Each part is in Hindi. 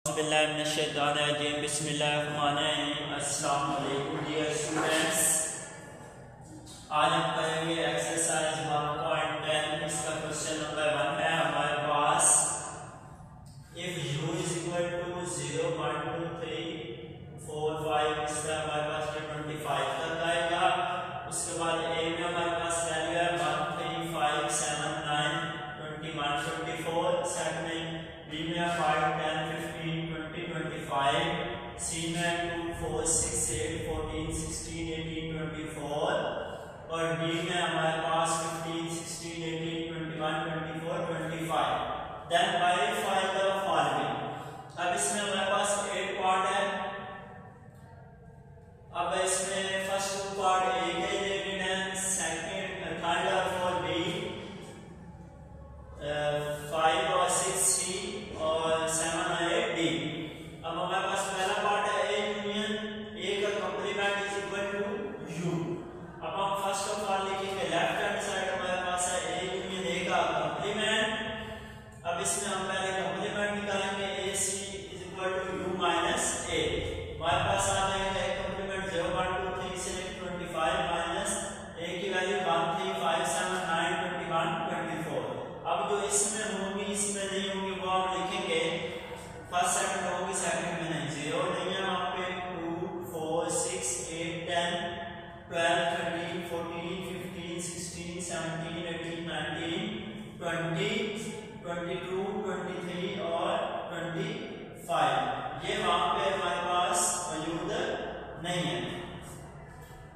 बिस्मिल्लाहिर्रहमानिर्रहीम। अस्सलाम वालेकुम डियर स्टूडेंट्स। आज हम करेंगे एक्सरसाइज 1.10। इसका क्वेश्चन नंबर 1 है हमारे पास। If u is equal to 0 1 2 3 4 5 इस तरह हमारे पास 25 तक आएगा। उसके बाद a में हमारे पास वैल्यू है 1 3 5 7 9 21 24। सेट में b में 5 10 15 20 25। c में 2 4 6 8 14 16 18 24 और d में हमारे पास 15 16 18 21 24 25। Then verify the following. अब इसमें हमारे पास 8 पार्ट है। अब इसमें फर्स्ट 2 पार्ट a के रिलेटेड है, सेकंड थर्ड और फोर्थ b, 5 और 6 c और 7 और 8 d। अब हमारे पास पहला पार्ट है a यूनियन a का complement is equal to u। अब हम फर्स्ट ऑफ ऑल लिखेंगे लेफ्ट हैंड साइड हमारे पास है a यूनियन a का कंप्लीमेंट। अब इसमें हम पहले कंप्लीमेंट निकालेंगे ac is equal to u minus a। हमारे पास आ जाएगा एक कंप्लीमेंट 0 1 2 3 से 25 माइनस a की वैल्यू 1 3 5 7 9 21 24। अब जो इसमें होंगी इसमें नहीं होंगी वो हम लिखेंगे फर्स्ट सेकंड होगी, सेकंड में नहीं। 0 नहीं है वहां पे, 2 4 6 8 10 12 13 14 15 16 17 18 19 20 22 23 और 25। ये वहां पे हमारे पास मौजूद नहीं है।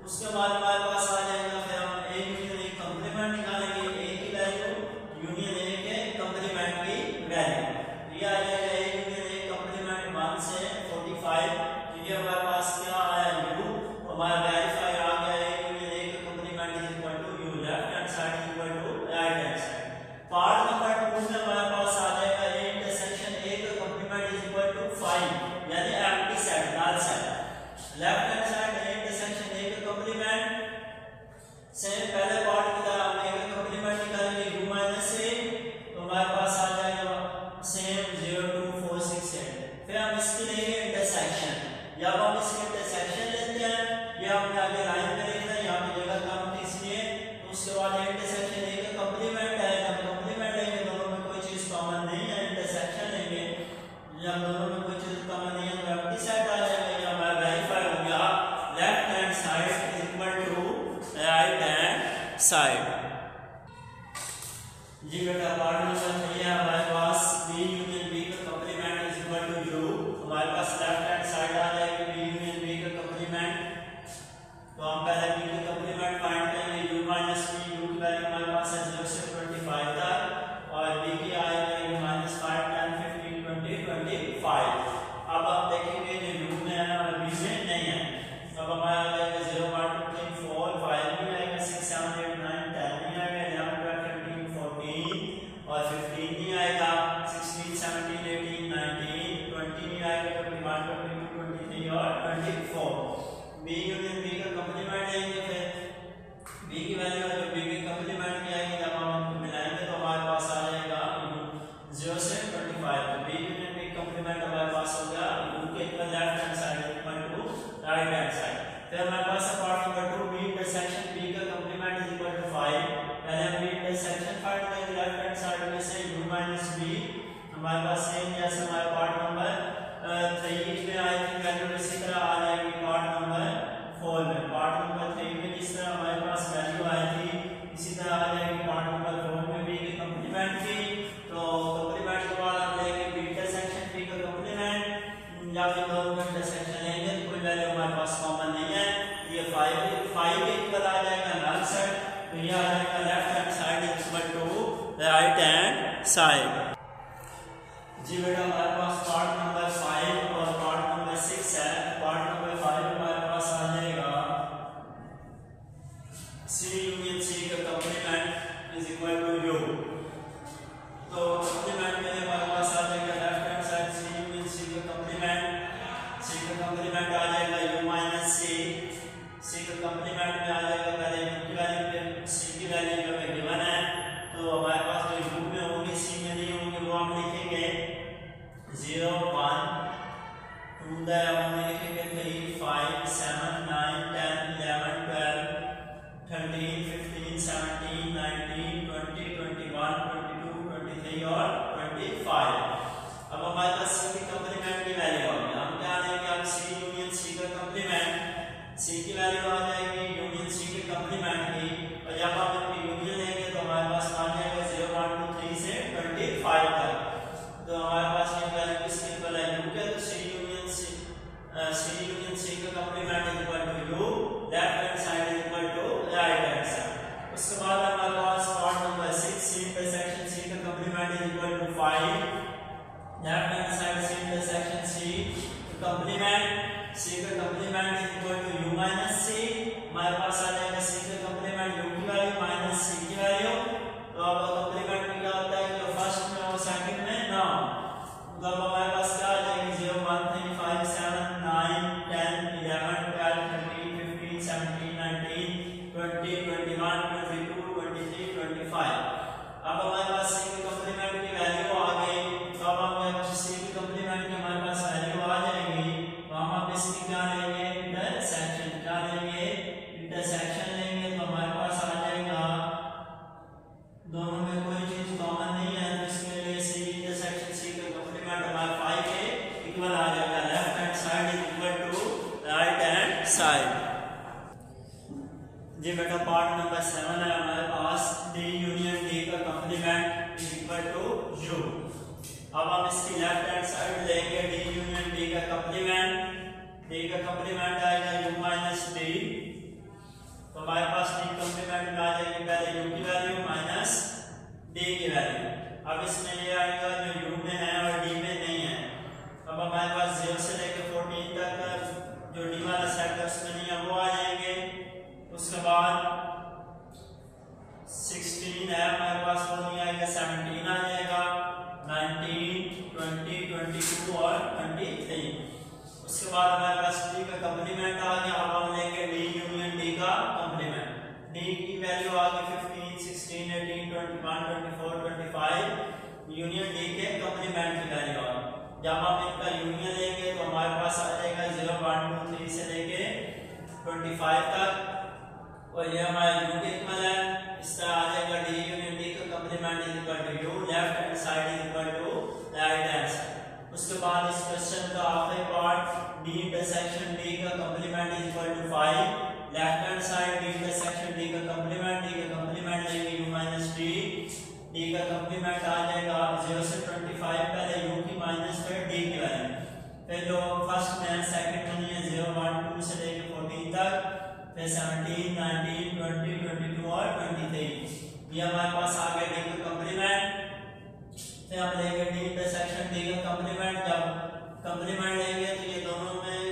उसके बाद हमारे पास आ जाएगा फिर हम a यूनियन a कंप्लीमेंट निकालेंगे। a की वैल्यू यूनियन a के कंप्लीमेंट की वैल्यू ये आ जाएगा a यूनियन a कंप्लीमेंट 1 से 45। तो ये हमारे पास क्या आया u, हमारा वेरीफाई आ गया a यूनियन a का complement is equal to u, left hand side is equal to right hand side. Part number 2 में हमारे पास आ जाएगा a इंटरसेक्शन a का कंप्लीमेंट इज इक्वल टू 5 यानी empty side null side. Left hand side a intersection a का कंप्लीमेंट सेम पहले पार्ट की तरह हम a का कंप्लीमेंट निकालेंगे u माइनस a। तो हमारे पास आ जाएगा सेम 0 2 4 6 8। फिर हम इसके लेंगे इंटरसेक्शन। जब हम इसके इंटरसेक्शन लेते हैं ये हमने आगे लाइन में लिखना है, यहाँ पे जगह कम थी इसलिए। तो उसके बाद इंटरसेक्शन a का कंप्लीमेंट है। जब कंप्लीमेंट लेंगे दोनों में कोई चीज कॉमन नहीं है, इंटरसेक्शन लेंगे जब दोनों में कोई चीज कॉमन नहीं है तो एम्प्टी साइड आ जाएगा। ये हमारा वेरीफाई हो गया left hand side is equal to right hand side. जी बेटा पार्ट नंबर 3 है हमारे पास b यूनियन b का complement is equal to u। हमारे पास लेफ्ट हैंड साइड आ जाएगी b यूनियन b का कंप्लीमेंट। तो हम पहले b का कंप्लीमेंट फाइंड करेंगे u माइनस b। u की वैल्यू हमारे पास है 0 से 25 तक और b की आ जाएगी -5 10 15 20 25। अब आप देखेंगे जो u में है और b में नहीं है। अब हमारा आ जाएगा 0 1 2 3 4 5 नहीं आएगा, 6 7 8 9 10 नहीं आएगा, 11 12 13 14 और 15 नहीं आएगा, 16 17 18 19 20 नहीं आएगा, 21 22 23 और 24। b यूनियन b का कंप्लीमेंट लेंगे। फिर b की वैल्यू जो b के कंप्लीमेंट की आएगी जब हम उनको मिलाएंगे तो हमारे पास आ जाएगा 0 से 25। तो b यूनियन b कंप्लीमेंट हमारे पास हो गया u के equal left hand side equal to right hand side. फिर हमारे पास part number 2 b intersection b का कंप्लीमेंट इज इक्वल टू 5। पहले हम b इंटरसेक्शन फाइंड करेंगे लेफ्ट हैंड साइड में से u माइनस b। हमारे पास सेम जैसे हमारे पार्ट नंबर 3 में आई थी वैल्यू इसी तरह आ जाएगी पार्ट नंबर 4 में। पार्ट नंबर 3 में जिस तरह हमारे पास वैल्यू आई थी इसी तरह आ जाएगी पार्ट नंबर 4 में b के कंप्लीमेंट की। तो कंप्लीमेंट के बाद हम लेंगे b इंटरसेक्शन b का कंप्लीमेंट। जब इन दोनों में इंटरसेक्शन लेंगे तो कोई वैल्यू हमारे पास कॉमन नहीं है। ये 5 के इक्वल आ जाएगा नल साइड। तो ये आ जाएगा left hand side is equal to right hand side. जी बेटा हमारे पास पार्ट नंबर 5 और पार्ट नंबर 6 है। पार्ट नंबर 5 हमारे पास आ जाएगा c यूनियन c का complement is equal to u। तो कंप्लीमेंट में हमारे पास आ जाएगा left hand side c union c का कंप्लीमेंट। c का कंप्लीमेंट आ जाएगा u माइनस c। c का कंप्लीमेंट में आ जाएगा पहले u की वैल्यू फिर c की वैल्यू जो है गिवन है। तो हमारे पास जो u में होगी c में नहीं होगी वो हम लिखेंगे 0 1 टू द हमने लिखेंगे 3 5 7 9 10 11 12 13 15 17 19 20 21 22 23 और 25। अब हमारे पास सी की कंप्लीमेंट की वैल्यू आ गई। हम क्या लेंगे, अब सी यूनियन सी का कंप्लीमेंट, सी की वैल्यू आ जाएगी यूनियन सी के कंप्लीमेंट की, और जब हम इनकी यूनियन लेंगे तो हमारे पास आ जाएगा 0 1 2 3 से 25 तक। तो हमारे पास ये वैल्यू किसके इक्वल है, यू के। तो सी यूनियन सी का complement is equal to U, left hand side is equal to right hand side. उसके बाद हमारे पास part number 6 C intersection C का complement is equal to 5, left hand side C intersection C complement, C का complement is equal to U minus C. हमारे पास आ जाएगा सी का कंप्लीमेंट यू की वैल्यू माइनस सी की वैल्यू। तो अब कंप्लीमेंट में क्या होता है, जो फर्स्ट में और सेकंड में ना, तो अब हमारे पास क्या आ जाएगी 0 1 3 5 7 9 10 11 12 13 15 17 19 20 21 22 23 25। अब हमारे पास सी के कंप्लीमेंट की वैल्यू आ गई। तो अब हम सी के कंप्लीमेंट की हमारे पास वैल्यू आ जाएगी, तो हम अब इसकी क्या लेंगे, इंटरसेक्शन क्या लेंगे, इंटरसेक्शन लेंगे। तो हमारे पास आ जाएगा, दोनों में कोई चीज कॉमन नहीं है, तो इसके लिए सी इंटरसेक्शन सी का कंप्लीमेंट हमारा 5 के इक्वल आ जाएगा, left hand side is equal to right hand side. जी बेटा पार्ट नंबर 7 है हमारे पास, डी यूनियन डी का complement is equal to U. अब हम इसकी लेफ्ट हैंड साइड लेंगे, डी यूनियन डी का कंप्लीमेंट, डी का कंप्लीमेंट आएगा यू माइनस डी। तो हमारे पास डी कंप्लीमेंट में आ जाएगी पहले यू की वैल्यू माइनस डी की वैल्यू। अब इसमें ये आएगा जो यू में है और डी में नहीं है। अब हमारे पास 0 से लेकर 14 तक जो डी वाला सेट है उसमें नहीं है, वो आ जाएंगे। उसके बाद 16 है हमारे पास, वो नहीं आएगा, 17 आ जाएगा, 19 20 22 और 23। उसके बाद हमारे पास डी का कंप्लीमेंट आ गया। अब हम लेंगे डी यूनियन डी का कंप्लीमेंट, डी की वैल्यू आ गई 15 16 18 21 24 25, यूनियन डी के कंप्लीमेंट की वैल्यू आ गई। जब हम इनका यूनियन लेंगे तो हमारे पास आ जाएगा 0 1 2 3 से लेके 25 तक, और ये हमारा यू के इक्वल है। इसका आ जाएगा डी यूनियन डी का complement is equal to U, left hand side is equal to right hand side. उसके बाद इस क्वेश्चन का आखिरी पार्ट, डी इंटरसेक्शन डी का complement is equal to 5, left hand side D intersection D का कंप्लीमेंट, डी का कंप्लीमेंट लेंगे यू माइनस डी, डी का कंप्लीमेंट आ जाएगा 0 से 25, पहले यू की माइनस फिर डी की वैल्यू, फिर जो फर्स्ट में सेकंड में नहीं है 0 1 2 से लेकर 14 तक, फिर 17 19 20 22 और 23। ये हमारे पास आ गया डी का कंप्लीमेंट। फिर हम लेंगे डी इंटरसेक्शन डी का कंप्लीमेंट। जब कंप्लीमेंट लेंगे तो ये दोनों में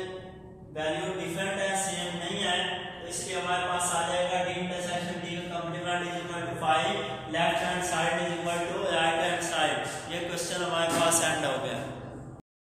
वैल्यू डिफरेंट है, सेम नहीं है, तो इसलिए हमारे पास आ जाएगा डी इंटरसेक्शन डी का complement is equal to 5, left hand side is equal to right hand side. ये क्वेश्चन हमारे पास एंड हो गया।